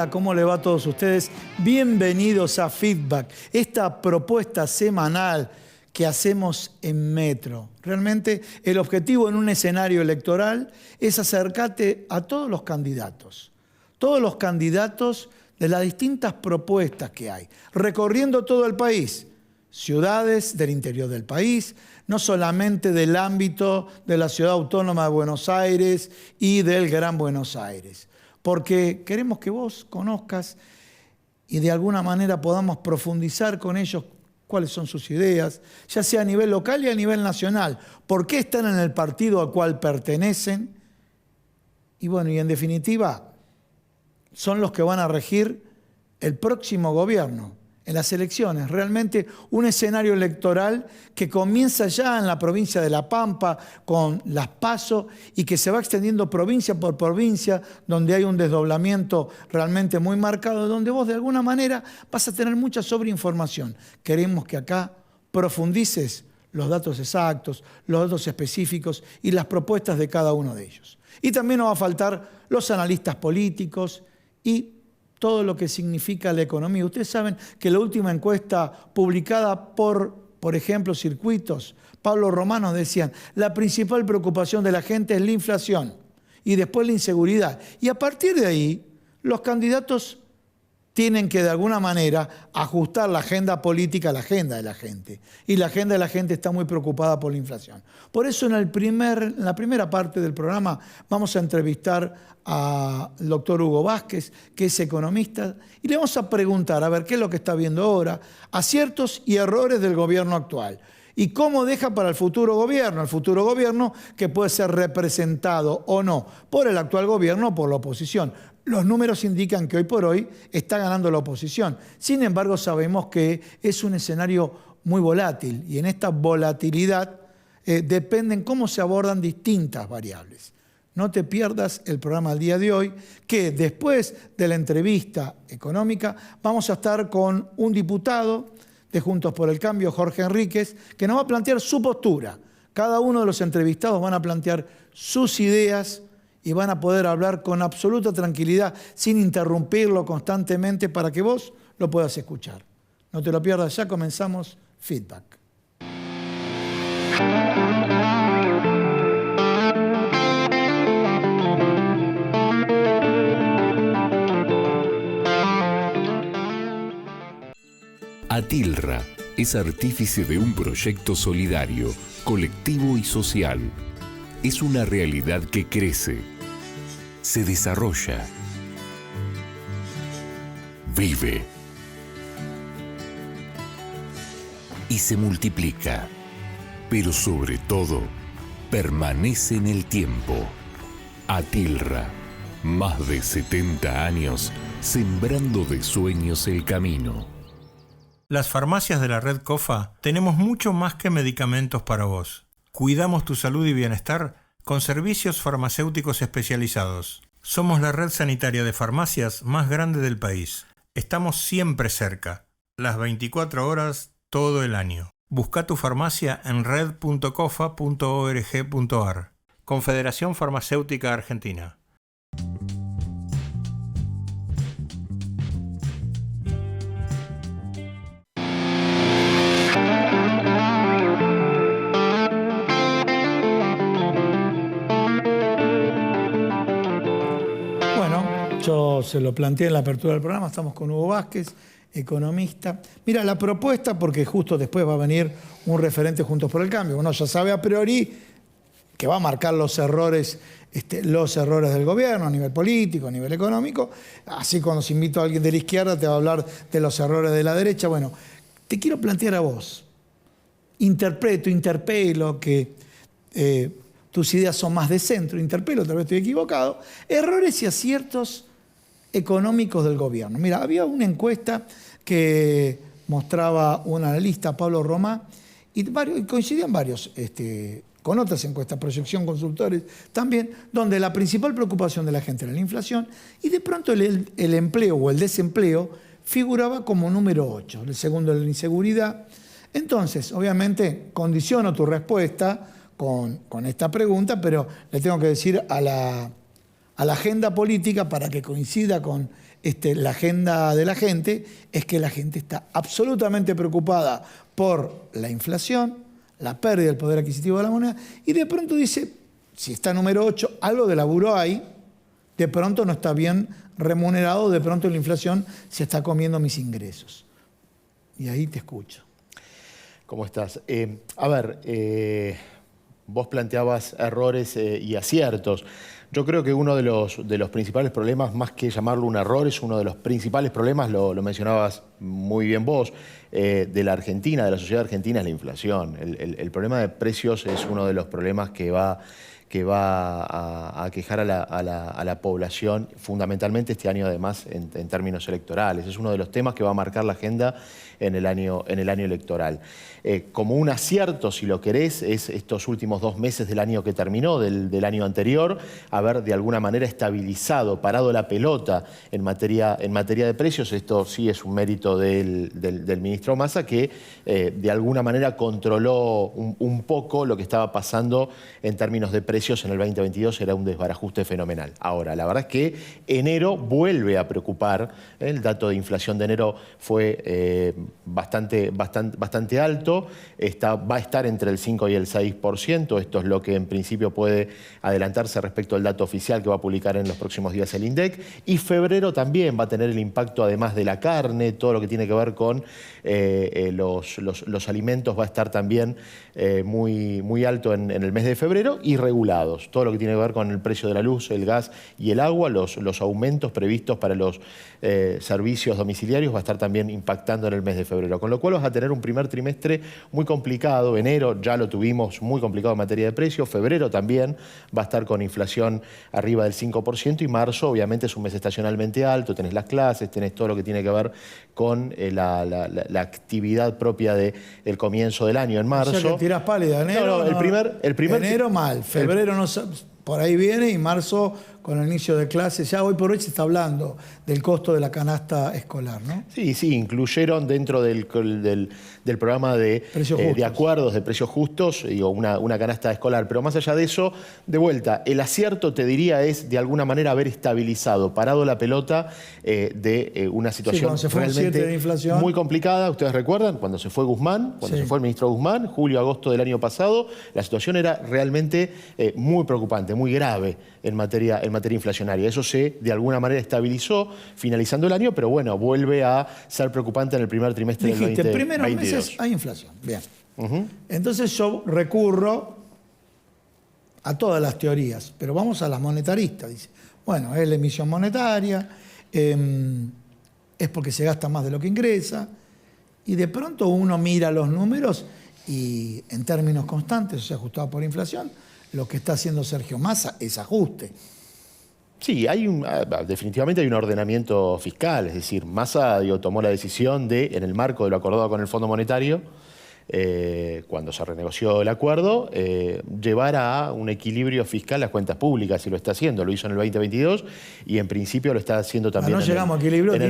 Hola, ¿cómo le va a todos ustedes? Bienvenidos a Feedback, esta propuesta semanal que hacemos en Metro. Realmente el objetivo en un escenario electoral es acercarte a todos los candidatos de las distintas propuestas que hay, recorriendo todo el país, ciudades del interior del país, no solamente del ámbito de la Ciudad Autónoma de Buenos Aires y del Gran Buenos Aires, porque queremos que vos conozcas y de alguna manera podamos profundizar con ellos cuáles son sus ideas, ya sea a nivel local y a nivel nacional, por qué están en el partido al cual pertenecen, y bueno, y en definitiva, son los que van a regir el próximo gobierno en las elecciones. Realmente un escenario electoral que comienza ya en la provincia de La Pampa con las PASO y que se va extendiendo provincia por provincia, donde hay un desdoblamiento realmente muy marcado, donde vos de alguna manera vas a tener mucha sobreinformación. Queremos que acá profundices los datos exactos, los datos específicos y las propuestas de cada uno de ellos. Y también no va a faltar los analistas políticos y todo lo que significa la economía. Ustedes saben que la última encuesta publicada por ejemplo, Circuitos, Pablo Romano decían, la principal preocupación de la gente es la inflación y después la inseguridad. Y a partir de ahí, los candidatos tienen que de alguna manera ajustar la agenda política a la agenda de la gente. Y la agenda de la gente está muy preocupada por la inflación. Por eso en la primera parte del programa vamos a entrevistar al doctor Hugo Vázquez, que es economista, y le vamos a preguntar a ver qué es lo que está viendo ahora, aciertos y errores del gobierno actual. Y cómo deja para el futuro gobierno que puede ser representado o no por el actual gobierno o por la oposición. Los números indican que hoy por hoy está ganando la oposición. Sin embargo, sabemos que es un escenario muy volátil y en esta volatilidad dependen cómo se abordan distintas variables. No te pierdas el programa del día de hoy, que después de la entrevista económica vamos a estar con un diputado de Juntos por el Cambio, Jorge Enríquez, que nos va a plantear su postura. Cada uno de los entrevistados van a plantear sus ideas y van a poder hablar con absoluta tranquilidad, sin interrumpirlo constantemente, para que vos lo puedas escuchar. No te lo pierdas, ya comenzamos Feedback. Atilra es artífice de un proyecto solidario, colectivo y social. Es una realidad que crece, se desarrolla, vive y se multiplica, pero sobre todo permanece en el tiempo. Atilra, más de 70 años sembrando de sueños el camino. Las farmacias de la red COFA tenemos mucho más que medicamentos para vos. Cuidamos tu salud y bienestar con servicios farmacéuticos especializados. Somos la red sanitaria de farmacias más grande del país. Estamos siempre cerca, las 24 horas, todo el año. Busca tu farmacia en red.cofa.org.ar. Confederación Farmacéutica Argentina. Yo se lo planteé en la apertura del programa, estamos con Hugo Vázquez, economista. Mira, la propuesta, porque justo después va a venir un referente Juntos por el Cambio. Uno ya sabe a priori que va a marcar los errores del gobierno a nivel político, a nivel económico. Así cuando se invita a alguien de la izquierda te va a hablar de los errores de la derecha. Bueno, te quiero plantear a vos. Interpelo que tus ideas son más de centro, interpelo, tal vez estoy equivocado. Errores y aciertos económicos del gobierno. Mira, había una encuesta que mostraba un analista, Pablo Romá, y coincidían varios con otras encuestas, Proyección Consultores también, donde la principal preocupación de la gente era la inflación, y de pronto el empleo o el desempleo figuraba como número 8, el segundo era la inseguridad. Entonces, obviamente, condiciono tu respuesta con esta pregunta, pero le tengo que decir a la agenda política para que coincida con la agenda de la gente, es que la gente está absolutamente preocupada por la inflación, la pérdida del poder adquisitivo de la moneda, y de pronto dice, si está número 8, algo de laburo hay, de pronto no está bien remunerado, de pronto la inflación se está comiendo mis ingresos. Y ahí te escucho. ¿Cómo estás? Vos planteabas errores y aciertos. Yo creo que uno de los principales problemas, más que llamarlo un error, es uno de los principales problemas, lo mencionabas muy bien vos, de la Argentina, de la sociedad argentina, es la inflación. El problema de precios es uno de los problemas que va a aquejar a la población, fundamentalmente este año además en términos electorales. Es uno de los temas que va a marcar la agenda en el año electoral. Como un acierto, si lo querés, es estos últimos 2 meses del año que terminó, del año anterior, haber de alguna manera estabilizado, parado la pelota en materia de precios. Esto sí es un mérito del ministro Massa, que de alguna manera controló un poco lo que estaba pasando en términos de precios en el 2022. Era un desbarajuste fenomenal. Ahora, la verdad es que enero vuelve a preocupar. El dato de inflación de enero fue bastante alto. Va a estar entre el 5 y el 6%. Esto es lo que en principio puede adelantarse respecto al dato oficial que va a publicar en los próximos días el INDEC. Y febrero también va a tener el impacto, además de la carne, todo lo que tiene que ver con los alimentos, va a estar también muy alto en el mes de febrero, y regulados. Todo lo que tiene que ver con el precio de la luz, el gas y el agua, los aumentos previstos para los servicios domiciliarios va a estar también impactando en el mes de febrero. Con lo cual vas a tener un primer trimestre muy complicado. Enero ya lo tuvimos muy complicado en materia de precios. Febrero también va a estar con inflación arriba del 5%, y marzo obviamente es un mes estacionalmente alto. Tenés las clases, tenés todo lo que tiene que ver con la actividad propia del comienzo del año en marzo. O sea que tirás pálida. Enero, el primer enero mal, febrero no, por ahí viene, y marzo con el inicio de clases. Ya hoy por hoy se está hablando del costo de la canasta escolar, ¿no? Sí, incluyeron dentro del programa de acuerdos de precios justos, digo, una canasta escolar. Pero más allá de eso, de vuelta, el acierto, te diría, es de alguna manera haber estabilizado, parado la pelota de una situación realmente de inflación muy complicada. Ustedes recuerdan, cuando se fue Guzmán, cuando se fue el ministro Guzmán, julio, agosto del año pasado, la situación era realmente muy preocupante, muy grave en materia inflacionaria. Eso se, de alguna manera, estabilizó finalizando el año, pero bueno, vuelve a ser preocupante en el primer trimestre del 2022. Primeros meses hay inflación. Bien. Entonces yo recurro a todas las teorías, pero vamos a las monetaristas. Dice, bueno, es la emisión monetaria, es porque se gasta más de lo que ingresa, y de pronto uno mira los números y en términos constantes, o sea, ajustado por inflación, lo que está haciendo Sergio Massa es ajuste. Sí, definitivamente hay un ordenamiento fiscal, es decir, Massa tomó la decisión de, en el marco de lo acordado con el Fondo Monetario, cuando se renegoció el acuerdo, llevar a un equilibrio fiscal las cuentas públicas, y lo está haciendo. Lo hizo en el 2022 y en principio lo está haciendo también en el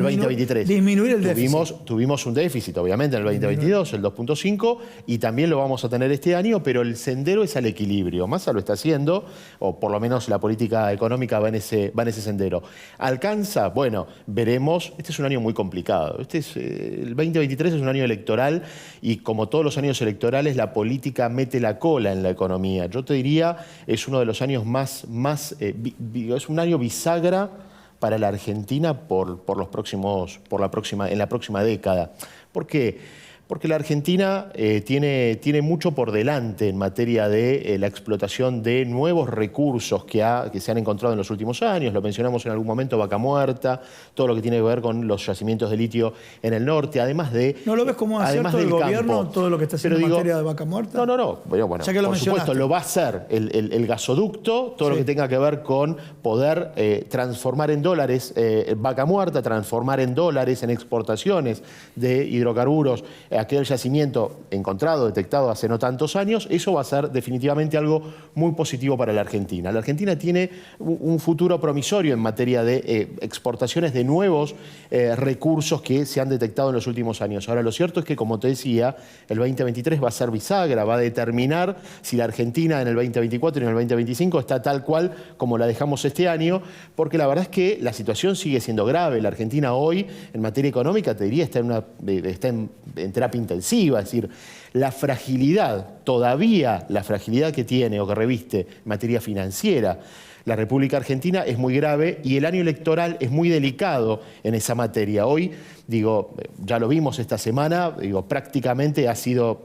2023. Disminuir el déficit. Tuvimos un déficit, obviamente, en el 2022, el 2.5, y también lo vamos a tener este año, pero el sendero es al equilibrio. Massa lo está haciendo, o por lo menos la política económica va en ese sendero. ¿Alcanza? Bueno, veremos. Este es un año muy complicado. El 2023 es un año electoral, y como todos los años electorales, la política mete la cola en la economía. Yo te diría, es uno de los años es un año bisagra para la Argentina en la próxima década. ¿Por qué? Porque la Argentina tiene mucho por delante en materia de la explotación de nuevos recursos que se han encontrado en los últimos años. Lo mencionamos en algún momento, Vaca Muerta, todo lo que tiene que ver con los yacimientos de litio en el norte, además de... ¿No lo ves como acierto del gobierno, todo lo que está haciendo en materia de Vaca Muerta? No. Bueno, por supuesto, lo va a hacer el gasoducto, todo lo que tenga que ver con poder transformar en dólares Vaca Muerta, transformar en dólares en exportaciones de hidrocarburos aquel yacimiento encontrado, detectado hace no tantos años, eso va a ser definitivamente algo muy positivo para la Argentina. La Argentina tiene un futuro promisorio en materia de exportaciones de nuevos recursos que se han detectado en los últimos años. Ahora, lo cierto es que, como te decía, el 2023 va a ser bisagra, va a determinar si la Argentina en el 2024 y en el 2025 está tal cual como la dejamos este año, porque la verdad es que la situación sigue siendo grave. La Argentina hoy, en materia económica, te diría, está en terapia intensiva, es decir, la fragilidad, todavía la fragilidad que tiene o que reviste en materia financiera la República Argentina es muy grave y el año electoral es muy delicado en esa materia. Hoy, ya lo vimos esta semana, prácticamente ha sido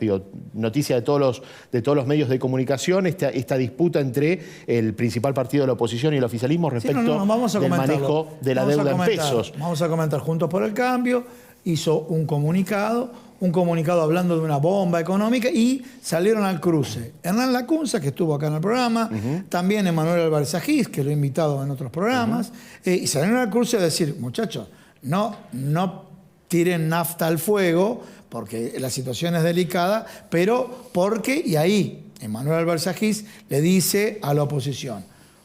noticia de todos los medios de comunicación esta disputa entre el principal partido de la oposición y el oficialismo respecto del manejo de la deuda en pesos. Vamos a comentar. Juntos por el Cambio hizo un comunicado hablando de una bomba económica y salieron al cruce Hernán Lacunza, que estuvo acá en el programa, también Emanuel Álvarez Agis, que lo he invitado en otros programas, y salieron al cruce a decir, muchachos, no tiren nafta al fuego, porque la situación es delicada, pero porque, y ahí Emanuel Álvarez Agis le dice a la oposición,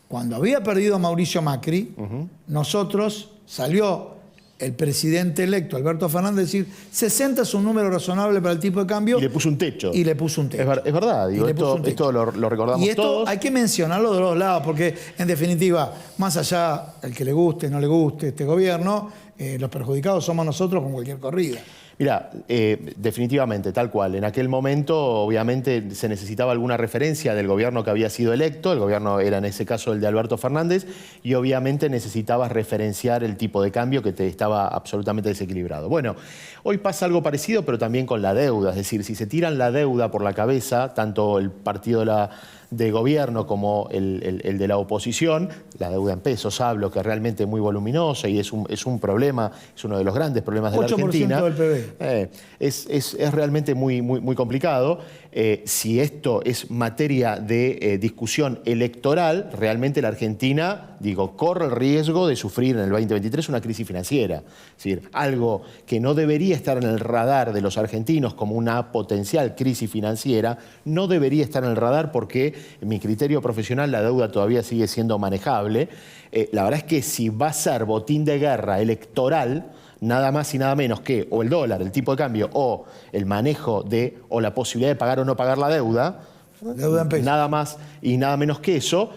cuando había perdido Mauricio Macri, salió el presidente electo, Alberto Fernández, decir 60 es un número razonable para el tipo de cambio. Y le puso un techo. Es verdad, esto lo recordamos y esto todos. Hay que mencionarlo de los lados, porque en definitiva, más allá el que le guste, no le guste este gobierno, los perjudicados somos nosotros con cualquier corrida. Mira, definitivamente, tal cual. En aquel momento, obviamente, se necesitaba alguna referencia del gobierno que había sido electo. El gobierno era, en ese caso, el de Alberto Fernández. Y obviamente necesitabas referenciar el tipo de cambio que te estaba absolutamente desequilibrado. Bueno, hoy pasa algo parecido, pero también con la deuda. Es decir, si se tiran la deuda por la cabeza, tanto el partido de gobierno como el de la oposición, la deuda en pesos hablo, que realmente es muy voluminosa y es un problema, es uno de los grandes problemas de la Argentina. 8% del PBI. Es realmente muy complicado. Si esto es materia de discusión electoral, realmente la Argentina, corre el riesgo de sufrir en el 2023 una crisis financiera. Es decir, algo que no debería estar en el radar de los argentinos como una potencial crisis financiera, no debería estar en el radar porque, en mi criterio profesional, la deuda todavía sigue siendo manejable. La verdad es que si va a ser botín de guerra electoral, nada más y nada menos que o el dólar, el tipo de cambio, o el manejo o la posibilidad de pagar o no pagar la deuda en pesos, nada más y nada menos que eso,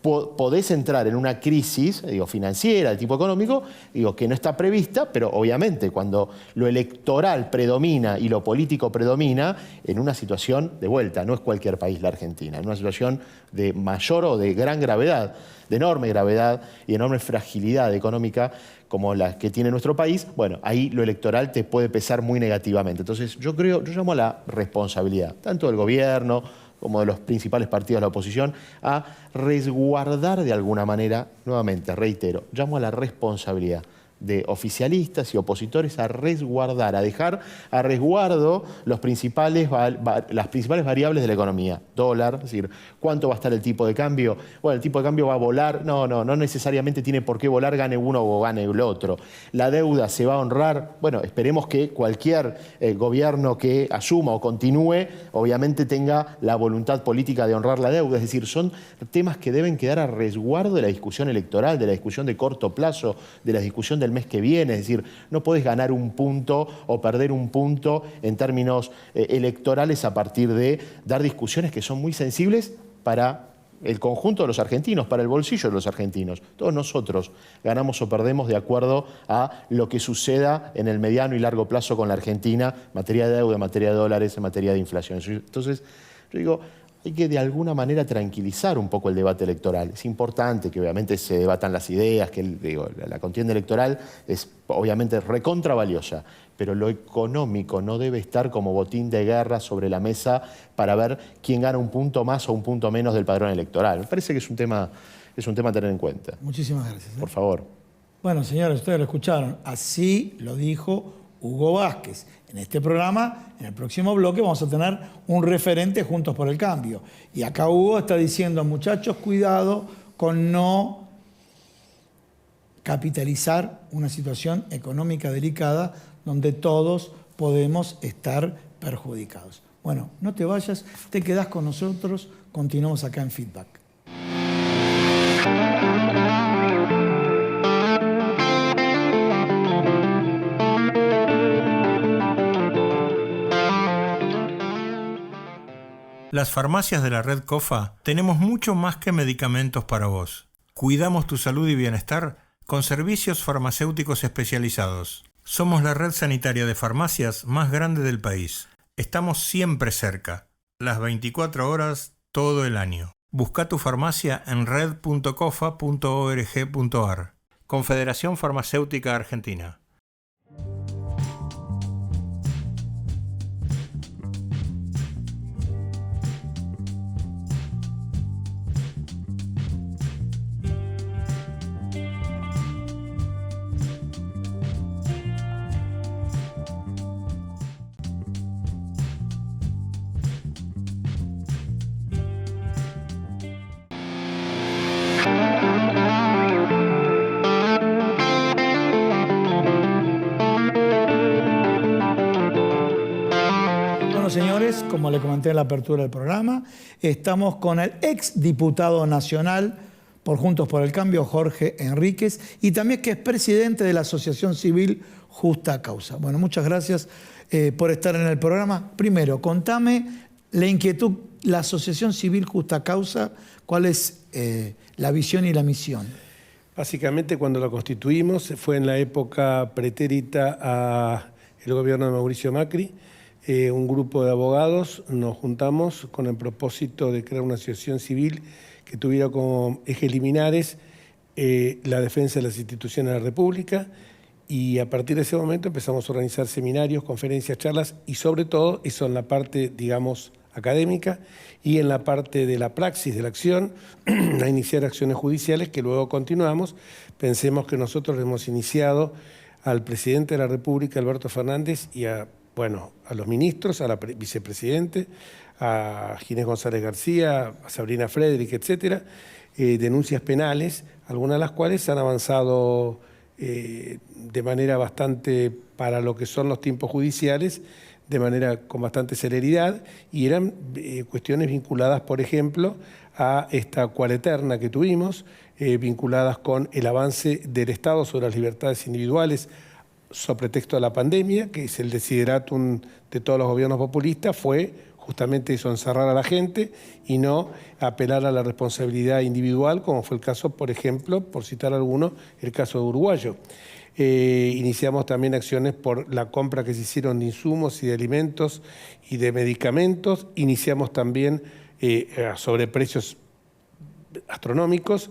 podés entrar en una crisis financiera, de tipo económico, que no está prevista, pero obviamente cuando lo electoral predomina y lo político predomina, en una situación de vuelta, no es cualquier país la Argentina, en una situación de mayor o de gran gravedad, de enorme gravedad y enorme fragilidad económica como la que tiene nuestro país, bueno, ahí lo electoral te puede pesar muy negativamente. Entonces yo llamo a la responsabilidad, tanto del gobierno como de los principales partidos de la oposición, a resguardar de alguna manera, nuevamente, reitero, llamo a la responsabilidad de oficialistas y opositores a resguardar, a dejar a resguardo las principales variables de la economía. Dólar, es decir, ¿cuánto va a estar el tipo de cambio? Bueno, el tipo de cambio va a volar. No necesariamente tiene por qué volar, gane uno o gane el otro. La deuda se va a honrar. Bueno, esperemos que cualquier gobierno que asuma o continúe, obviamente tenga la voluntad política de honrar la deuda. Es decir, son temas que deben quedar a resguardo de la discusión electoral, de la discusión de corto plazo, de la discusión del mes que viene. Es decir, no podés ganar un punto o perder un punto en términos electorales a partir de dar discusiones que son muy sensibles para el conjunto de los argentinos, para el bolsillo de los argentinos. Todos nosotros ganamos o perdemos de acuerdo a lo que suceda en el mediano y largo plazo con la Argentina, en materia de deuda, en materia de dólares, en materia de inflación. Entonces, yo digo, hay que de alguna manera tranquilizar un poco el debate electoral. Es importante que obviamente se debatan las ideas, que la contienda electoral es obviamente recontra valiosa, pero lo económico no debe estar como botín de guerra sobre la mesa para ver quién gana un punto más o un punto menos del padrón electoral. Me parece que es un tema a tener en cuenta. Muchísimas gracias. Por favor. Bueno, señores, ustedes lo escucharon. Así lo dijo Hugo Vázquez. En este programa, en el próximo bloque, vamos a tener un referente Juntos por el Cambio. Y acá Hugo está diciendo, muchachos, cuidado con no capitalizar una situación económica delicada donde todos podemos estar perjudicados. Bueno, no te vayas, te quedás con nosotros, continuamos acá en Feedback. Las farmacias de la red COFA tenemos mucho más que medicamentos para vos. Cuidamos tu salud y bienestar con servicios farmacéuticos especializados. Somos la red sanitaria de farmacias más grande del país. Estamos siempre cerca, las 24 horas, todo el año. Busca tu farmacia en red.cofa.org.ar. Confederación Farmacéutica Argentina. Señores, como le comenté en la apertura del programa, estamos con el exdiputado nacional por Juntos por el Cambio, Jorge Enríquez, y también que es presidente de la Asociación Civil Justa Causa. Bueno, muchas gracias por estar en el programa. Primero, contame la inquietud, la Asociación Civil Justa Causa, ¿cuál es la visión y la misión? Básicamente, cuando la constituimos, fue en la época pretérita al gobierno de Mauricio Macri. Un grupo de abogados nos juntamos con el propósito de crear una asociación civil que tuviera como ejes liminares la defensa de las instituciones de la República, y a partir de ese momento empezamos a organizar seminarios, conferencias, charlas, y sobre todo eso en la parte, digamos, académica, y en la parte de la praxis, de la acción, a iniciar acciones judiciales que luego continuamos. Pensemos que nosotros hemos iniciado al presidente de la República, Alberto Fernández, y a los ministros, a la vicepresidente, a Ginés González García, a Sabrina Frederick, etcétera, denuncias penales, algunas de las cuales han avanzado de manera bastante, para lo que son los tiempos judiciales, de manera con bastante celeridad, y eran cuestiones vinculadas, por ejemplo, a esta cuareterna que tuvimos, vinculadas con el avance del Estado sobre las libertades individuales, sobre pretexto de la pandemia, que es el desideratum de todos los gobiernos populistas, fue justamente eso, encerrar a la gente y no apelar a la responsabilidad individual, como fue el caso, por ejemplo, por citar alguno, el caso de Uruguayo. Iniciamos también acciones por la compra que se hicieron de insumos y de alimentos y de medicamentos. Iniciamos también sobre precios astronómicos,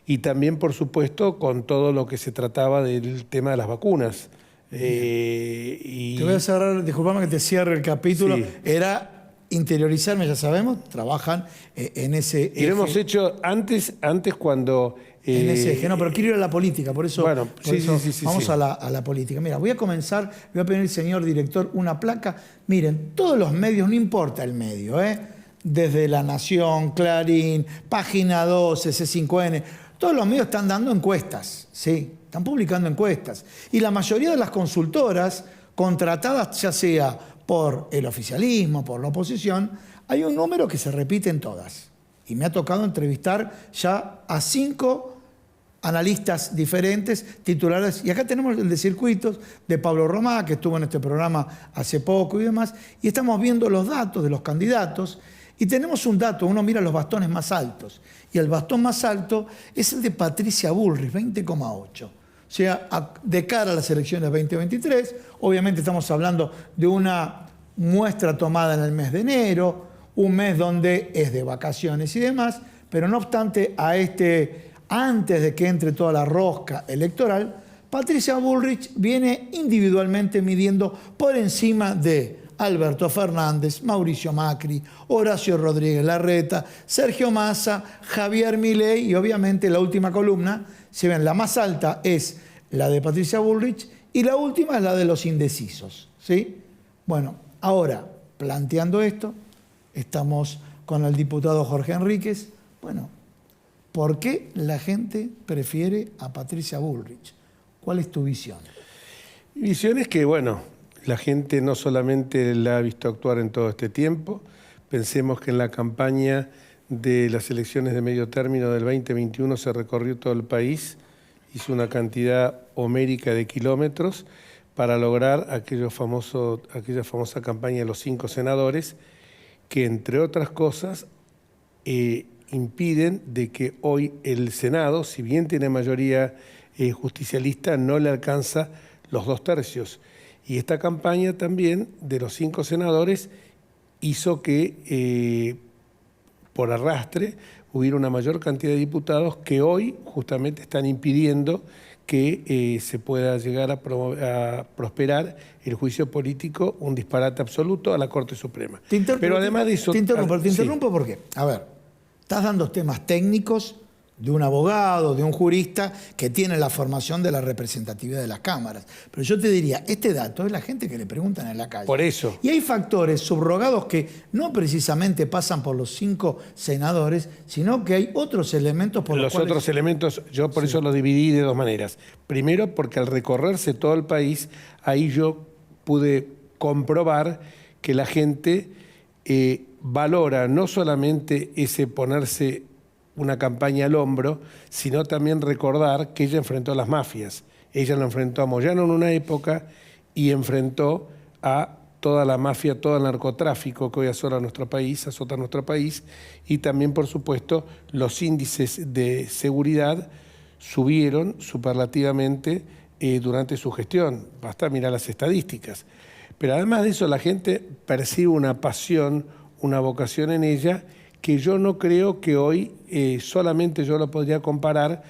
y también, por supuesto, con todo lo que se trataba del tema de las vacunas. Te voy a cerrar, disculpame que te cierre el capítulo. Sí. Era interiorizarme, ya sabemos, trabajan en ese eje. Y lo hemos hecho antes cuando... En ese eje, no, pero quiero ir a la política, por eso, bueno, sí. vamos a la política. Mira, voy a comenzar, voy a pedir, señor director, una placa. Miren, todos los medios, no importa el medio, desde La Nación, Clarín, Página 12, C5N... Todos los medios están dando encuestas, sí, están publicando encuestas. Y la mayoría de las consultoras contratadas, ya sea por el oficialismo, por la oposición, hay un número que se repite en todas. Y me ha tocado entrevistar ya a 5 analistas diferentes, titulares. Y acá tenemos el de circuitos de Pablo Romá, que estuvo en este programa hace poco y demás. Y estamos viendo los datos de los candidatos. Y tenemos un dato, uno mira los bastones más altos, y el bastón más alto es el de Patricia Bullrich, 20,8. O sea, de cara a las elecciones 2023, obviamente estamos hablando de una muestra tomada en el mes de enero, un mes donde es de vacaciones y demás, pero no obstante, antes de que entre toda la rosca electoral, Patricia Bullrich viene individualmente midiendo por encima de Alberto Fernández, Mauricio Macri, Horacio Rodríguez Larreta, Sergio Massa, Javier Milei, y obviamente la última columna, si ven, la más alta es la de Patricia Bullrich y la última es la de los indecisos, ¿sí? Bueno, ahora, planteando esto, estamos con el diputado Jorge Enríquez. Bueno, ¿por qué la gente prefiere a Patricia Bullrich? ¿Cuál es tu visión? Mi visión es que, bueno, La gente no solamente la ha visto actuar en todo este tiempo, pensemos que en la campaña de las elecciones de medio término del 2021 se recorrió todo el país, hizo una cantidad homérica de kilómetros para lograr aquella famosa campaña de los 5 senadores, que entre otras cosas impiden de que hoy el Senado, si bien tiene mayoría justicialista, no le alcanza los 2/3. Y esta campaña también de los 5 senadores hizo que por arrastre hubiera una mayor cantidad de diputados que hoy justamente están impidiendo que se pueda llegar a prosperar el juicio político, un disparate absoluto a la Corte Suprema. Pero además de eso... Te interrumpo porque, a ver, estás dando temas técnicos de un abogado, de un jurista que tiene la formación de la representatividad de las cámaras. Pero yo te diría, este dato es la gente que le preguntan en la calle. Por eso. Y hay factores subrogados que no precisamente pasan por los 5 senadores, sino que hay otros elementos por los cuales... Los otros elementos, yo por eso los dividí de 2 maneras. Primero, porque al recorrerse todo el país, ahí yo pude comprobar que la gente valora no solamente ese ponerse una campaña al hombro, sino también recordar que ella enfrentó a las mafias. Ella lo enfrentó a Moyano en una época y enfrentó a toda la mafia, todo el narcotráfico que hoy azota nuestro país, y también, por supuesto, los índices de seguridad subieron superlativamente durante su gestión. Basta mirar las estadísticas. Pero además de eso, la gente percibe una pasión, una vocación en ella, que yo no creo que hoy solamente yo lo podría comparar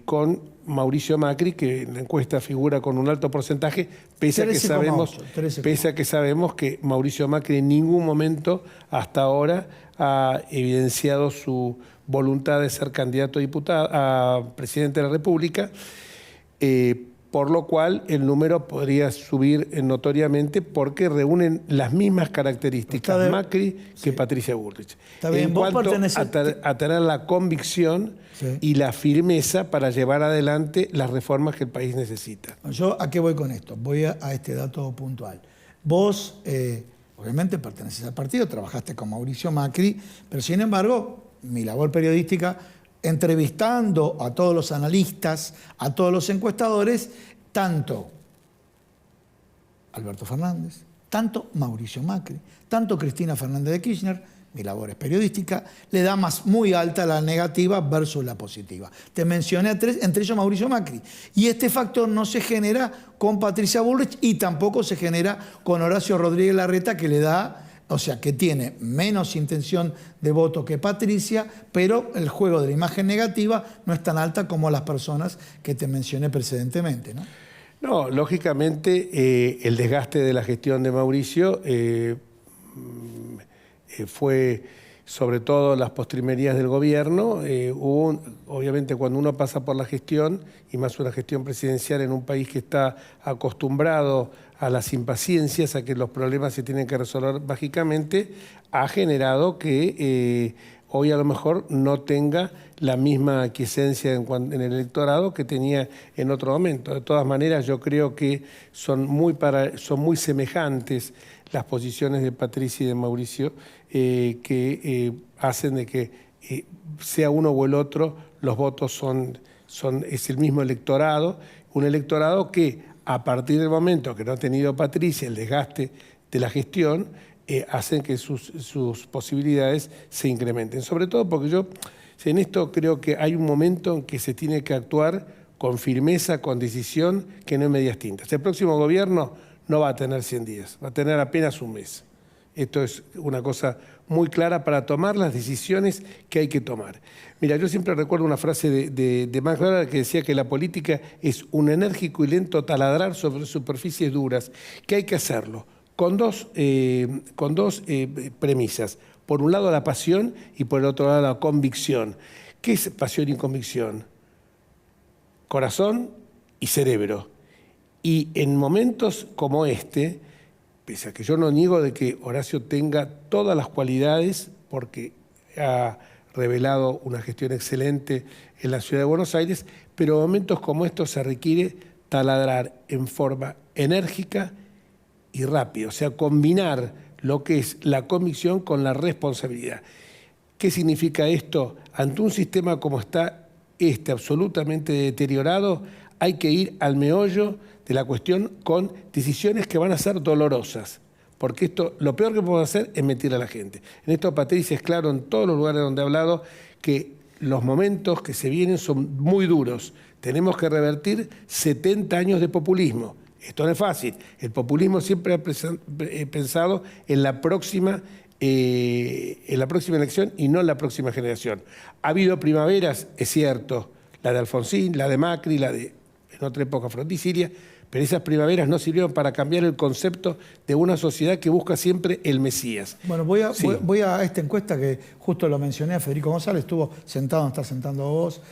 con Mauricio Macri, que en la encuesta figura con un alto porcentaje, pese a que sabemos que Mauricio Macri en ningún momento hasta ahora ha evidenciado su voluntad de ser candidato a presidente de la República, por lo cual el número podría subir notoriamente porque reúnen las mismas características Macri que Patricia Bullrich. En cuanto a tener la convicción y la firmeza para llevar adelante las reformas que el país necesita. ¿Yo a qué voy con esto? Voy a este dato puntual. Vos, obviamente, perteneces al partido, trabajaste con Mauricio Macri, pero sin embargo, mi labor periodística, entrevistando a todos los analistas, a todos los encuestadores, tanto Alberto Fernández, tanto Mauricio Macri, tanto Cristina Fernández de Kirchner, mi labor es periodística, le da muy alta la negativa versus la positiva. Te mencioné a 3, entre ellos Mauricio Macri. Y este factor no se genera con Patricia Bullrich y tampoco se genera con Horacio Rodríguez Larreta, que le da... O sea, que tiene menos intención de voto que Patricia, pero el juego de la imagen negativa no es tan alta como las personas que te mencioné precedentemente, ¿no? No, lógicamente el desgaste de la gestión de Mauricio fue sobre todo las postrimerías del gobierno. Obviamente cuando uno pasa por la gestión, y más una gestión presidencial en un país que está acostumbrado a las impaciencias, a que los problemas se tienen que resolver mágicamente, ha generado que hoy a lo mejor no tenga la misma aquiescencia en el electorado que tenía en otro momento. De todas maneras, yo creo que son muy semejantes las posiciones de Patricia y de Mauricio, que hacen de que sea uno o el otro, los votos es el mismo electorado, un electorado que a partir del momento que no ha tenido Patricia el desgaste de la gestión, hacen que sus posibilidades se incrementen. Sobre todo porque yo en esto creo que hay un momento en que se tiene que actuar con firmeza, con decisión, que no es medias tintas. El próximo gobierno no va a tener 100 días, va a tener apenas un mes. Esto es una cosa muy clara para tomar las decisiones que hay que tomar. Mira, yo siempre recuerdo una frase de Max Weber que decía que la política es un enérgico y lento taladrar sobre superficies duras, que hay que hacerlo con dos premisas. Por un lado la pasión y por el otro lado la convicción. ¿Qué es pasión y convicción? Corazón y cerebro. Y en momentos como este, pese a que yo no niego de que Horacio tenga todas las cualidades, porque ha revelado una gestión excelente en la ciudad de Buenos Aires, pero en momentos como estos se requiere taladrar en forma enérgica y rápido, o sea, combinar lo que es la convicción con la responsabilidad. ¿Qué significa esto? Ante un sistema como está absolutamente deteriorado, hay que ir al meollo de la cuestión con decisiones que van a ser dolorosas. Porque esto, lo peor que podemos hacer es mentir a la gente. En esto Patricia es claro en todos los lugares donde ha hablado que los momentos que se vienen son muy duros. Tenemos que revertir 70 años de populismo. Esto no es fácil. El populismo siempre ha pensado en la próxima elección y no en la próxima generación. Ha habido primaveras, es cierto, la de Alfonsín, la de Macri, la de, en otra época, Frondizilia, pero esas primaveras no sirvieron para cambiar el concepto de una sociedad que busca siempre el Mesías. Bueno, voy a esta encuesta que justo lo mencioné a Federico González, estuvo sentado, nos está sentando vos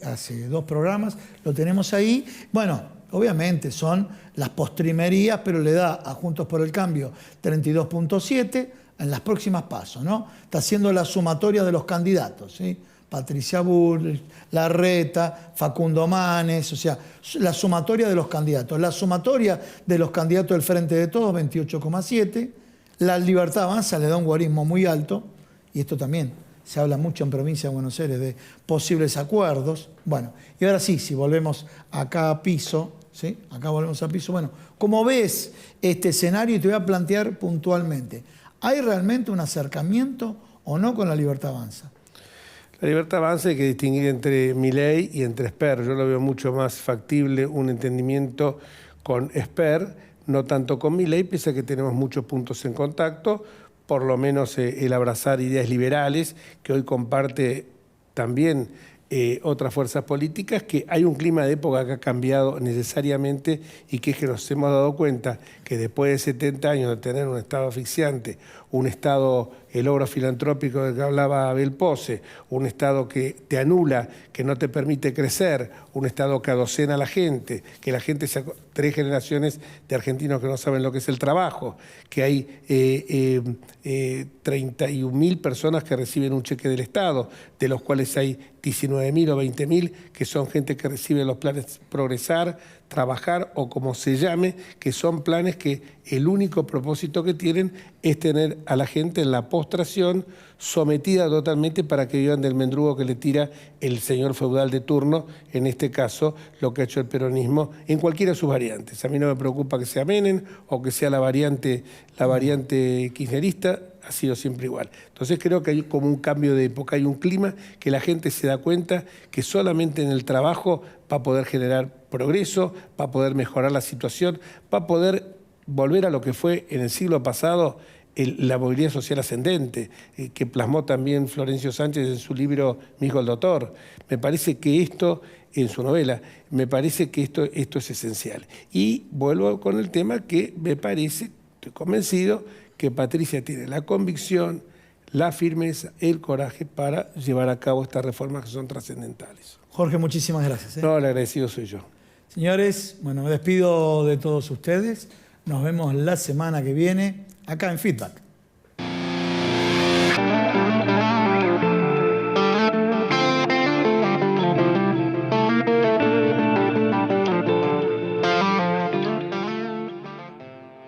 hace 2 programas, lo tenemos ahí. Bueno, obviamente son las postrimerías, pero le da a Juntos por el Cambio 32.7 en las próximas pasos, ¿no? Está haciendo la sumatoria de los candidatos, ¿sí? Patricia Bullrich, Larreta, Facundo Manes, o sea, la sumatoria de los candidatos. La sumatoria de los candidatos del Frente de Todos, 28,7. La Libertad Avanza le da un guarismo muy alto, y esto también se habla mucho en provincia de Buenos Aires de posibles acuerdos. Bueno, y ahora sí, si volvemos acá a piso, ¿sí? Acá volvemos a piso. Bueno, ¿cómo ves este escenario? Y te voy a plantear puntualmente. ¿Hay realmente un acercamiento o no con la Libertad Avanza? La Libertad Avanza hay que distinguir entre Milei y entre Esper. Yo lo veo mucho más factible un entendimiento con Esper, no tanto con Milei, pese a que tenemos muchos puntos en contacto, por lo menos el abrazar ideas liberales, que hoy comparte también otras fuerzas políticas, que hay un clima de época que ha cambiado necesariamente y que es que nos hemos dado cuenta que después de 70 años de tener un Estado asfixiante, un Estado, el logro filantrópico del que hablaba Abel Pose, un Estado que te anula, que no te permite crecer, un Estado que adocena a la gente, que la gente, 3 generaciones de argentinos que no saben lo que es el trabajo, que hay 31.000 personas que reciben un cheque del Estado, de los cuales hay 19.000 o 20.000 que son gente que recibe los planes Progresar, Trabajar o como se llame, que son planes que el único propósito que tienen es tener a la gente en la postración, sometida totalmente para que vivan del mendrugo que le tira el señor feudal de turno, en este caso lo que ha hecho el peronismo en cualquiera de sus variantes. A mí no me preocupa que sea Menem o que sea la variante kirchnerista, ha sido siempre igual. Entonces creo que hay como un cambio de época, hay un clima que la gente se da cuenta que solamente en el trabajo va a poder generar progreso, va a poder mejorar la situación, va a poder volver a lo que fue en el siglo pasado la movilidad social ascendente, que plasmó también Florencio Sánchez en su libro Mi hijo el doctor. Me parece que esto, en su novela, me parece que esto es esencial. Y vuelvo con el tema que me parece, estoy convencido, que Patricia tiene la convicción, la firmeza, el coraje para llevar a cabo estas reformas que son trascendentales. Jorge, muchísimas gracias. No, el agradecido soy yo. Señores, bueno, me despido de todos ustedes. Nos vemos la semana que viene acá en Feedback.